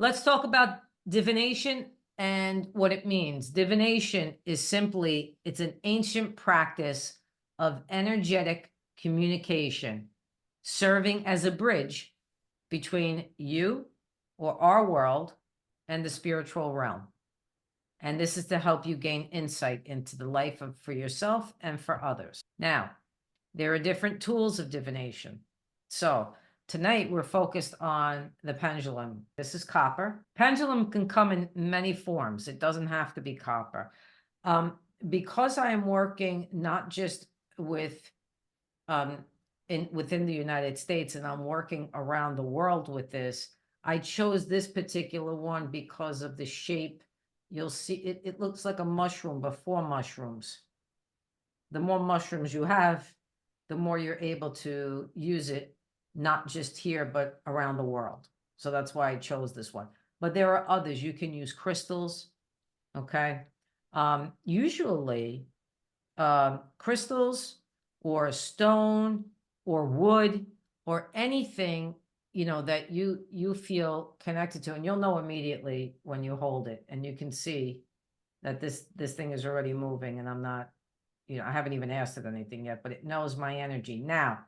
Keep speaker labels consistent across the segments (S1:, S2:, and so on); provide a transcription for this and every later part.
S1: let's talk about divination and what it means. Divination is simply, it's an ancient practice of energetic communication, serving as a bridge between you or our world and the spiritual realm. And this is to help you gain insight into the life for yourself and for others. Now, there are different tools of divination. So tonight we're focused on the pendulum. This is copper. Pendulum can come in many forms. It doesn't have to be copper. Because I am working not just with within the United States, and I'm working around the world with this, I chose this particular one because of the shape. You'll see it looks like a mushroom, but 4 mushrooms. The more mushrooms you have, the more you're able to use it, not just here, but around the world. So that's why I chose this one. But there are others. You can use crystals, okay? Usually, crystals or stone or wood or anything, you know, that you feel connected to, and you'll know immediately when you hold it, and you can see that this thing is already moving, and I'm not, you know, I haven't even asked it anything yet, but it knows my energy. Now,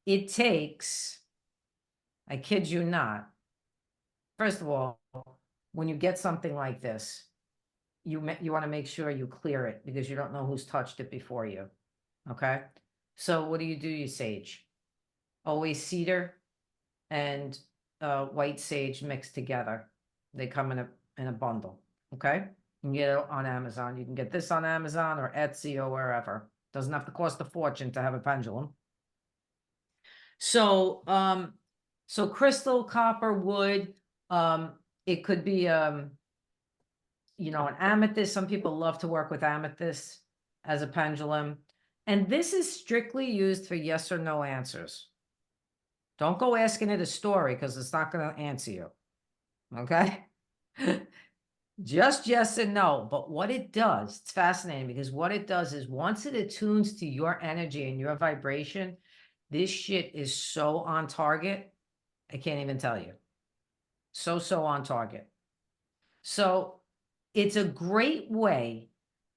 S1: it takes, I kid you not, first of all, when you get something like this, you want to make sure you clear it, because you don't know who's touched it before you. Okay. So what do? You sage. Always cedar and white sage mixed together. They come in a bundle. Okay. You can get it on Amazon. You can get this on Amazon or Etsy or wherever. Doesn't have to cost a fortune to have a pendulum. So, so crystal, copper, wood, it could be, you know, an amethyst. Some people love to work with amethyst as a pendulum. And this is strictly used for yes or no answers. Don't go asking it a story, because it's not going to answer you. Okay? Just yes and no. But what it does, it's fascinating, because what it does is once it attunes to your energy and your vibration, this shit is so on target. I can't even tell you. So on target. So it's a great way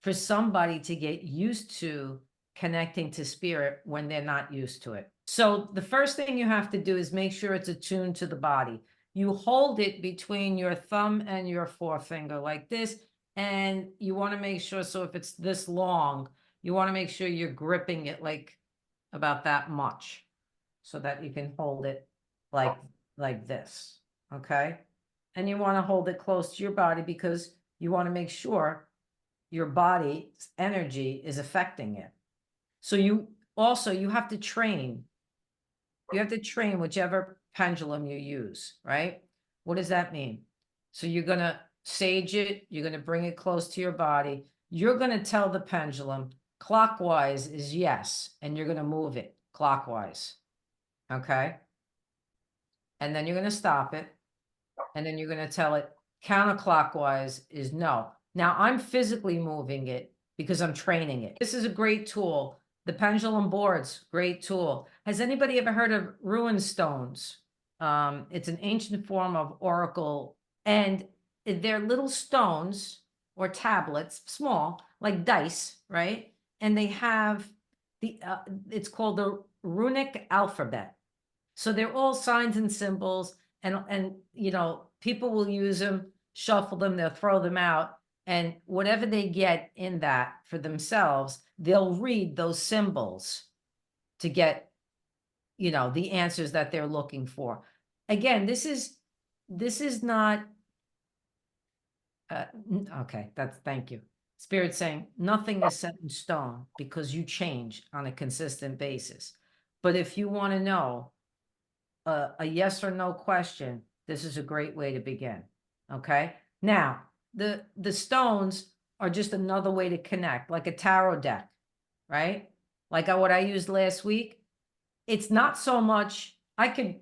S1: for somebody to get used to connecting to spirit when they're not used to it. So the first thing you have to do is make sure it's attuned to the body. You hold it between your thumb and your forefinger like this, and you want to make sure, so if it's this long, you want to make sure you're gripping it like about that much, so that you can hold it like this, okay? And you want to hold it close to your body, because you want to make sure your body's energy is affecting it. So you have to train. You have to train whichever pendulum you use, right? What does that mean? So you're going to sage it. You're going to bring it close to your body. You're going to tell the pendulum clockwise is yes, and you're going to move it clockwise, okay? And then you're going to stop it, and then you're going to tell it counterclockwise is no. Now I'm physically moving it because I'm training it. This is a great tool. The pendulum boards, great tool. Has anybody ever heard of rune stones? It's an ancient form of oracle, and they're little stones or tablets, small, like dice, right? And they have the, it's called the runic alphabet. So they're all signs and symbols, and you know, people will use them, shuffle them, they'll throw them out, and whatever they get in that for themselves, they'll read those symbols to get, you know, the answers that they're looking for. Again, this is not okay, thank you. Spirit saying nothing is set in stone, because you change on a consistent basis. But if you want to know a yes or no question, this is a great way to begin. Okay. Now, the stones are just another way to connect, like a tarot deck, right? Like what I used last week. It's not so much, I could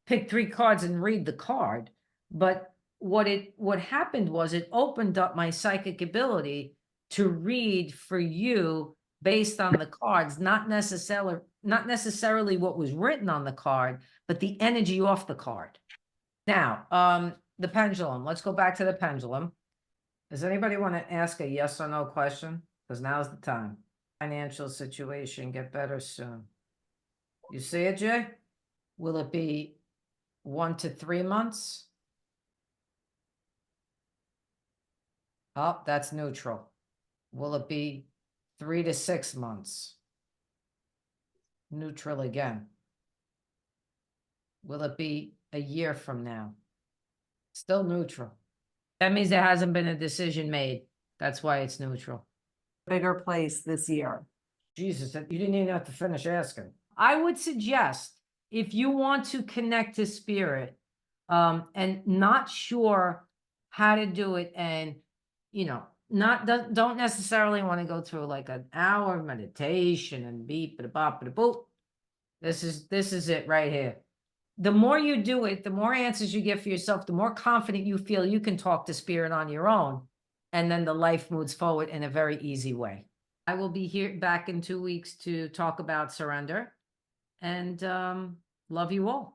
S1: pick 3 cards and read the card, but what happened was it opened up my psychic ability to read for you based on the cards, not necessarily what was written on the card, but the energy off the card. Now, the pendulum. Let's go back to the pendulum. Does anybody want to ask a yes or no question? Because now's the time. Financial situation get better soon. You see it, Jay? Will it be 1 to 3 months? Oh, that's neutral. Will it be 3 to 6 months? Neutral again. Will it be a year from now? Still neutral. That means there hasn't been a decision made. That's why it's neutral.
S2: Bigger place this year.
S1: Jesus, you didn't even have to finish asking. I would suggest if you want to connect to spirit, and not sure how to do it, and don't necessarily want to go through like an hour of meditation and beep and bop and boop. This is it right here. The more you do it, the more answers you get for yourself, the more confident you feel you can talk to spirit on your own. And then the life moves forward in a very easy way. I will be here back in 2 weeks to talk about surrender, and love you all.